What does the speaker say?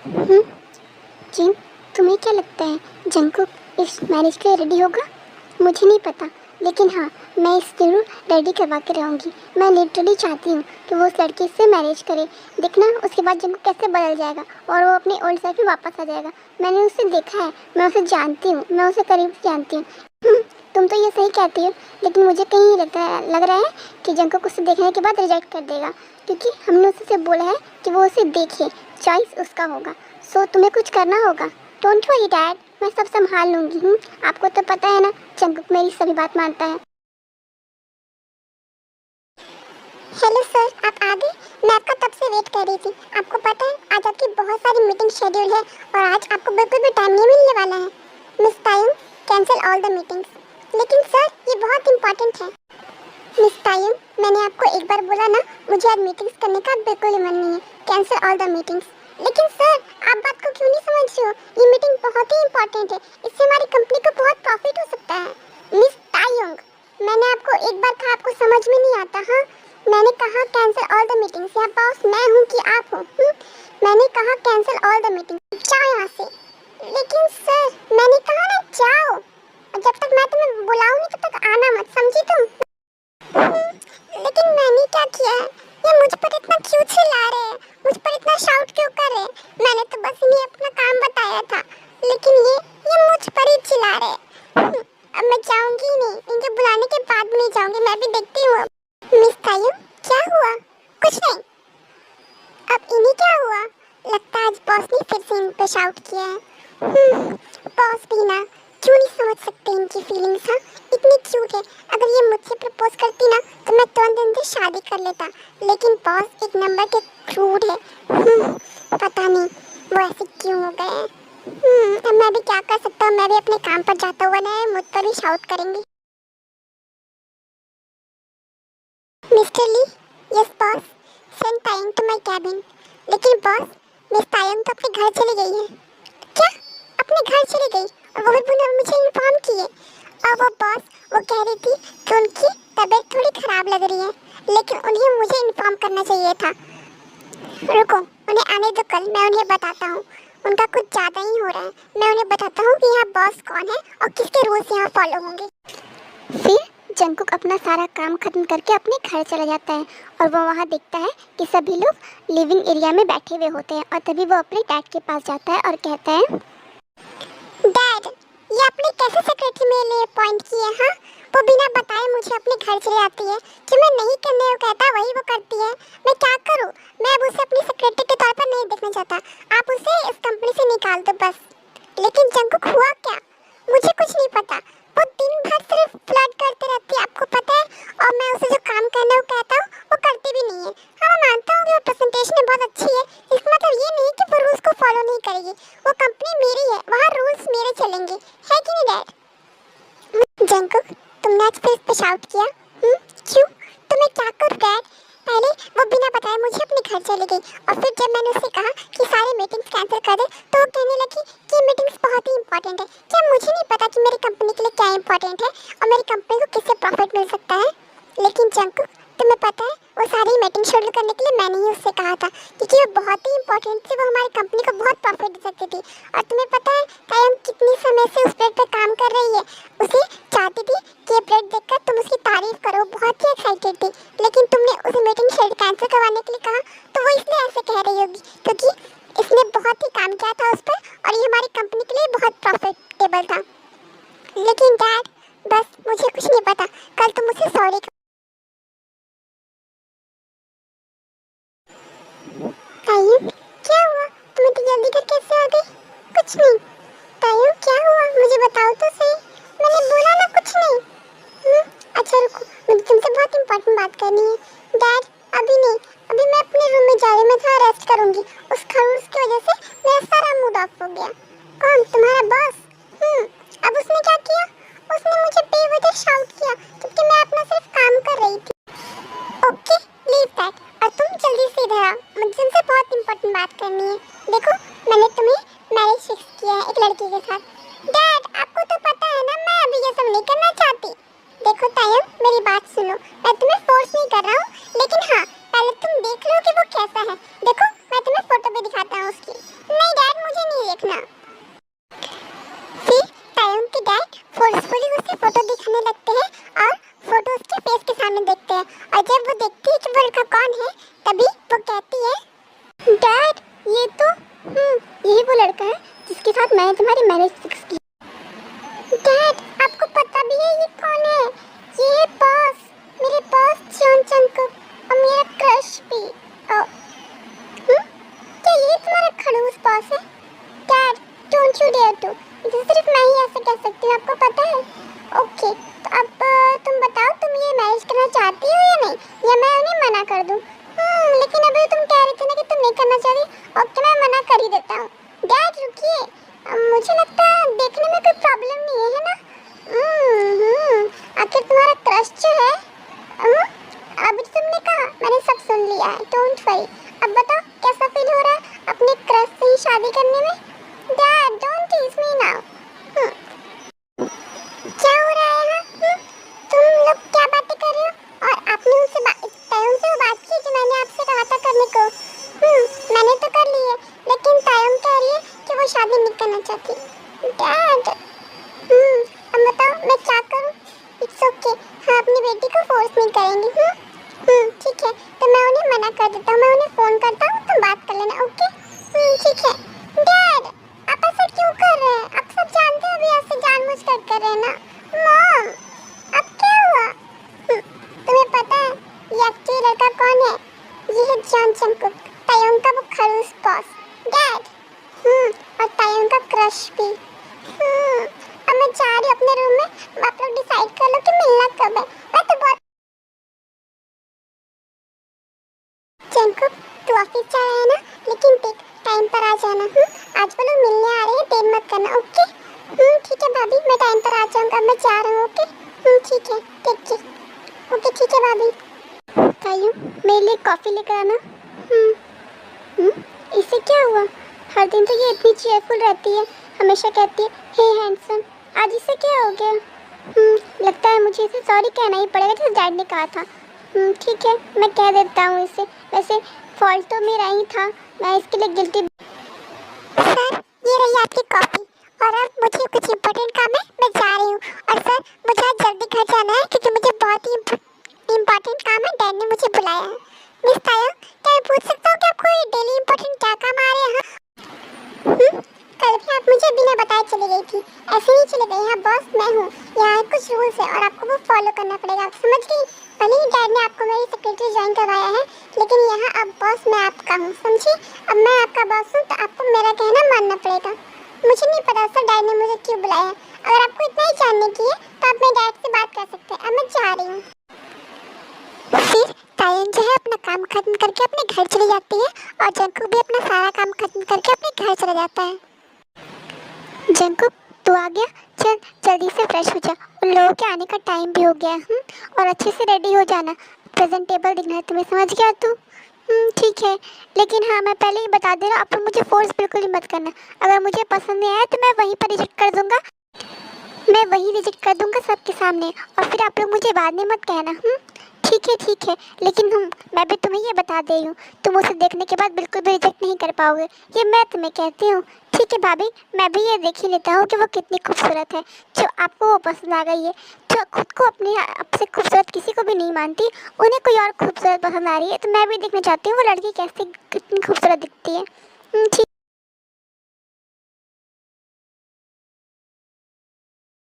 हम्म, जिन, तुम्हें क्या लगता है जंगकुक इस मैरिज के लिए रेडी होगा? मुझे नहीं पता, लेकिन हाँ, मैं इस जरूर रेडी करवा के रहूँगी। मैं लिटरली चाहती हूँ कि वो उस लड़के से मैरिज करे। देखना उसके बाद जंगकुक कैसे बदल जाएगा और वो अपनी ओल्ड सेल्फ में वापस आ जाएगा। मैंने उसे देखा है, मैं उसे जानती हूँ, मैं उसे करीब से जानती हूँ। तुम तो ये सही कहती हो, लेकिन मुझे कहीं लग रहा है कि जंगकुक उसे देखने के बाद रिजेक्ट कर देगा, क्योंकि हमने उससे बोला है कि वो उसे देखे, चॉइस उसका होगा। सो तुम्हें कुछ करना होगा। डोंट वरी डैड, मैं सब संभाल लूंगी। आपको तो पता है ना, जंगकुक मेरी सभी बात मानता है। हेलो सर, आप आ गए? मैं आपका तब से वेट कर रही थी। आपको पता है आज आपकी बहुत सारी मीटिंग शेड्यूल है और आज आपको बिल्कुल भी टाइम नहीं मिलने वाला है। Miss Tayung, cancel all the meetings. लेकिन सर, ये बहुत इंपॉर्टेंट है। मिस तायुंग, मैंने आपको एक बार बोला ना, मुझे आज मीटिंग्स करने का बिल्कुल ही मन नहीं है। Cancel all the meetings. लेकिन सर, आप बात को क्यों नहीं समझ रहे हो? ये मीटिंग बहुत ही इंपॉर्टेंट है, इससे हमारी कंपनी को बहुत प्रॉफिट हो सकता है। मिस तायुंग, मैंने आपको एक बार कहा, आपको समझ में नहीं आता? हाँ, मैंने कहा कैंसिल ऑल द मीटिंग्स। यहाँ बॉस मैं हूँ कि आप हो? मैंने कहा कैंसिल ऑल द मीटिंग्स, जाओ यहाँ से। लेकिन सर, मैंने कहा ना जाओ, और जब तक मैं तुम्हें बुलाऊं नहीं तब तक आना मत, समझी तुम? लेकिन मैंने क्या किया है? ये मुझ पर इतना क्यों चिल्ला रहे हैं? मुझ पर इतना शाउट क्यों कर रहे हैं? मैंने तो बस इन्हें अपना काम बताया था, लेकिन ये मुझ पर ही चिल्ला रहे हैं। अब मैं जाऊंगी ही नहीं, इनके बुलाने के बाद नहीं जाऊंगी, मैं भी देखती हूँ। मिस तायुं, क्या हुआ? कुछ नहीं। अब इन्हें क्या हुआ? लगता है आज बॉस ने फिर से इन पे शाउट किया है। बॉस भी ना क्यों नहीं समझ सकते इनकी फीलिंग्स? हाँ, इतनी क्यूट है। अगर ये मुझसे प्रपोज करती ना तो मैं तुरंत इनसे शादी कर लेता, लेकिन बॉस एक नंबर के क्रूड है। पता नहीं वो ऐसे क्यों हो गए हैं। अब मैं भी क्या कर सकता हूँ? मैं भी अपने काम पर जाता हुआ ना मुझ पर ही शाउट करेंगे। Mister Lee, yes boss, send Taeyang to my cabin. लेकिन बॉस, मिस तायंग तो अपने घर चली गई है। क्या? अपने घर चली गई? और वो भी बिना मुझे इन्फॉर्म किए? और वो बॉस, वो कह रही थी कि उनकी तबीयत थोड़ी खराब लग रही है, लेकिन उन्हें मुझे इन्फॉर्म करना चाहिए था। रुको, उन्हें आने दो, कल मैं उन्हें बताता हूँ। उनका कुछ ज़्यादा ही हो रहा है। मैं उन्हें बताता हूँ कि यहाँ बॉस कौन है और किसके रूल्स यहाँ फॉलो होंगे। फिर जंगकुक अपना सारा काम खत्म करके अपने घर चला जाता है और वो वहाँ देखता है कि सभी लोग लिविंग एरिया में बैठे हुए होते हैं, और तभी वो अपने डैड के पास जाता है और कहता है, डैड, ये आपने कैसे सेक्रेटरी मेरे लिए अपॉइंट की है? हाँ, वो बिना बताए मुझे अपने घर चले आती है। जो मैं नहीं करने को कहता वही वो करती है। मैं क्या करूँ? मैं अब उसे अपनी सेक्रेटरी के तौर पर नहीं देखना चाहता। आप उसे इस कंपनी से निकाल दो बस। लेकिन जंगकुक हुआ क्या? मुझे कुछ नहीं पता। वो दिन भर सिर्फ फ्लर्ट करते रहती है, आपको पता है। और मैं उसे जो काम करने को कहता हूँ वो करती भी नहीं है। हाँ, मैं मानता हूँ कि वो प्रेजेंटेशन बहुत अच्छी है, इसका मतलब ये नहीं कि वो रूल्स को फॉलो नहीं करेगी। वो कंपनी मेरी है, वहाँ रूल्स मेरे चलेंगे, है कि नहीं डैड? जंगकुक, तुमने आज फिर इस पे शाउट किया? क्यों? तो मैं क्या करूँ डैड? पहले वो बिना बताए मुझे अपने घर चली गई, और फिर जब मैंने उससे कहा कि सारी मीटिंग्स कैंसिल कर दे तो वो कहने लगी कि मीटिंग्स बहुत ही इंपॉर्टेंट है। क्या मुझे नहीं पता कि मेरी कंपनी के लिए क्या इंपॉर्टेंट है और मेरी कंपनी को किससे प्रॉफिट मिल सकता है? लेकिन जंगकुक, तुम्हें पता है वो सारी मीटिंग शेड्यूल करने के लिए मैंने ही उससे कहा था, क्योंकि वो बहुत ही इंपॉर्टेंट थी। वो हमारी कंपनी को बहुत प्रॉफिट दे सकती थी। और तुम्हें पता है तायंग कितनी समय से उस प्लेट पर काम कर रही है? उसे चाहती थी कि ये प्लेट देखकर तुम उसकी तारीफ करो, बहुत ही एक्साइटेड थी। लेकिन तुमने उसे मीटिंग शेड्यूल कैंसिल करवाने के लिए कहा, तो वो इसलिए ऐसे कह रही होगी क्योंकि इसने बहुत ही काम किया था उस पर और ये हमारी कंपनी के लिए बहुत प्रॉफिटेबल था। लेकिन डैड, बस मुझे कुछ नहीं पता। कल तुम मुझसे सॉरी। तायंग, क्या हुआ? तुम इतनी जल्दी घर कैसे आ गई? कुछ नहीं। तायंग, क्या हुआ? मुझे बताओ तो सही। मैंने बोला ना कुछ नहीं। अच्छा रुको, मुझे तुमसे बहुत इंपॉर्टेंट बात करनी है। डैड, अभी नहीं, अभी मैं अपने रूम में जा रही हूँ, मैं थोड़ा रेस्ट करूँगी। उस खड़ूस की वजह से मेरा सारा मूड ऑफ हो गया। कौन? तुम्हारा बॉस? अब उसने क्या किया? उसने मुझे बेवजह शाउट किया क्योंकि मैं अपना सिर्फ काम कर रही थी। Okay, leave that. और तुम जल्दी से इधर आओ, मुझे तुमसे बहुत इंपॉर्टेंट बात करनी है। देखो, मैंने तुम्हें मैरिज फिक्स किया है एक लड़की के साथ। डैड, आपको तो पता है ना मैं अभी ये सब नहीं करना चाहती। देखो तायंग, मेरी बात सुनो, मैं तुम्हें फोर्स नहीं कर रहा हूँ, लेकिन हाँ, पहले तुम देख लो कि वो कैसा है। देखो, मैं तुम्हें फोटो भी दिखाता हूँ उसकी। नहीं लड़का कौन है, तभी वो कहती है डैड ये तो यही वो लड़का है जिसके साथ मैंने तुम्हारी मैरिज फिक्स की। डैड आपको पता भी है ये कौन है? ये है बॉस, मेरे बॉस जॉन जंगकुक और मेरा क्रश भी। क्या ये तुम्हारा खड़ूस बॉस है? Dad don't you dare to, इसे सिर्फ मैं ही ऐसे कह सकती हूँ, आपको पता है। ओके तो अब तुम बताओ, तुम ये मैरिज करना चाहती हो या नहीं, या मैं उन्हें मना कर दूँ? लेकिन अभी तुम कह रही थी ना कि तुम नहीं करना चाहती। ओके मैं मना कर ही देता हूँ। डैड रुकिए, मुझे लगता है देखने में कोई प्रॉब्लम नहीं है ना? आखिर तुम्हारा क्रश जो है, अभी तुमने कहा मैंने सब सुन लिया है, डोंट वरी। अब बताओ कैसा फील हो रहा है अपने क्रश से ही शादी करने में? Dad don't tease me now. क्या हो रहा है यहाँ? तुम लोग क्या बातें कर रहे हो? और आपने उनसे तायम से वो बात की जो मैंने आपसे कहा था करने को? मैंने तो कर ली है, लेकिन तायम कह रही है कि वो शादी नहीं करना चाहती। डैड अब बताओ मैं क्या करूँ? इट्स ओके, हाँ अपनी बेटी को फोर्स नहीं करेंगे। ठीक है, तो मैं उन्हें मना कर देता हूँ, मैं उन्हें फोन करता हूँ, तुम बात कर लेना। ओके ठीक है। डैड आप ऐसा क्यों कर रहे हैं? आप सब जानते हैं अभी ऐसे जानबूझकर कर रहे हैं ना। मॉम अब क्या हुआ? तुम्हें पता है ये एक्चुअली लड़का कौन है? ये है जॉन जंगकुक, तायोंग का वो खड़ूस बॉस। डैड और तायोंग का क्रश भी। अब मैं जा रही हूँ अपने रूम में, आप लोग डिसाइड कर लो कि मिलना कब है। मैं तो बहुत जंगकुक तू ऑफिस जा रहा है ना, लेकिन देख टाइम पर आ जाना। आज वो लोग मिलने आ रहे हैं, देर मत करना। ओके ठीक है भाभी, मैं टाइम पर आ जाऊंगा, मैं जा रहा हूँ। ओके ठीक है, टेक केयर। ओके ठीक है भाभी। तायू मेरे लिए कॉफ़ी लेकर आना। इससे क्या हुआ? हर दिन तो ये इतनी चेयरफुल रहती है, हमेशा कहती है हे हैंडसम, आज इससे क्या हो गया? लगता है मुझे इसे सॉरी कहना ही पड़ेगा जैसे डैड ने कहा था। ठीक है मैं कह देता हूँ इसे, वैसे फॉल्ट तो मेरा ही था, मैं इसके लिए गिल्टी। सर ये रही आपकी कॉफ़ी, और अब मुझे कुछ इम्पोर्टेंट काम है, मैं जा रही हूँ। और सर मुझे आज जल्दी घर जाना है क्योंकि मुझे बहुत ही इम्पोर्टेंट काम है, डैड ने मुझे बुलाया है। मिस तायंग क्या मैं पूछ सकता हूँ कि आपको डेली इम्पोर्टेंट क्या काम आ रहे हैं? कल भी आप मुझे बिना बताए चली गई थी, ऐसे नहीं चले गए। यहाँ बॉस मैं हूँ, यहाँ कुछ रूल्स है और आपको वो फॉलो करना पड़ेगा, आप समझ गई? भले ही डैड ने आपको मेरी सेक्रेटरी ज्वाइन करवाया है, लेकिन यहाँ अब बॉस मैं आपका हूँ, समझी? अब मैं आपका बॉस हूँ तो आपको मेरा कहना मानना पड़ेगा। मुझे नहीं पता सर डैड ने मुझे क्यों बुलाया है, अगर आपको इतना ही जानने की है तो आप मेरे डैड से बात कर सकते हैं। अब मैं जा रही हूँ। फिर तायंग जो है अपना काम खत्म करके अपने घर चली जाती है और जंगकुक भी अपना सारा काम खत्म करके अपने घर चला जाता है। जंगकुक तू आ गया, चल जल्दी से फ्रेश हो जा, उन लोगों के आने का टाइम भी हो गया है। और अच्छे से रेडी हो जाना, प्रेजेंटेबल दिखना है तुम्हें, समझ गया तू? ठीक है, लेकिन हाँ मैं पहले ही बता दे रहा हूँ, आप मुझे फोर्स बिल्कुल ही मत करना। अगर मुझे पसंद नहीं आया तो मैं वहीं पर रिजेक्ट कर दूँगा, मैं वहीं रिजेक्ट कर दूँगा सबके सामने, और फिर आप लोग मुझे बाद में मत कहना। ठीक है, लेकिन मैं भी तुम्हें ये बता दे रही हूँ, तुम उसे देखने के बाद बिल्कुल भी रिजेक्ट नहीं कर पाओगे, ये मैं तुम्हें कहती हूँ। ठीक है भाभी, मैं भी ये देख ही लेता हूँ कि वो कितनी खूबसूरत है, जो आपको वो पसंद आ गई है, जो खुद को अपने आप से खूबसूरत किसी को भी नहीं मानती, उन्हें कोई और खूबसूरत पसंद आ रही है, तो मैं भी देखना चाहती हूँ वो लड़की कैसे कितनी खूबसूरत दिखती है। ठीक।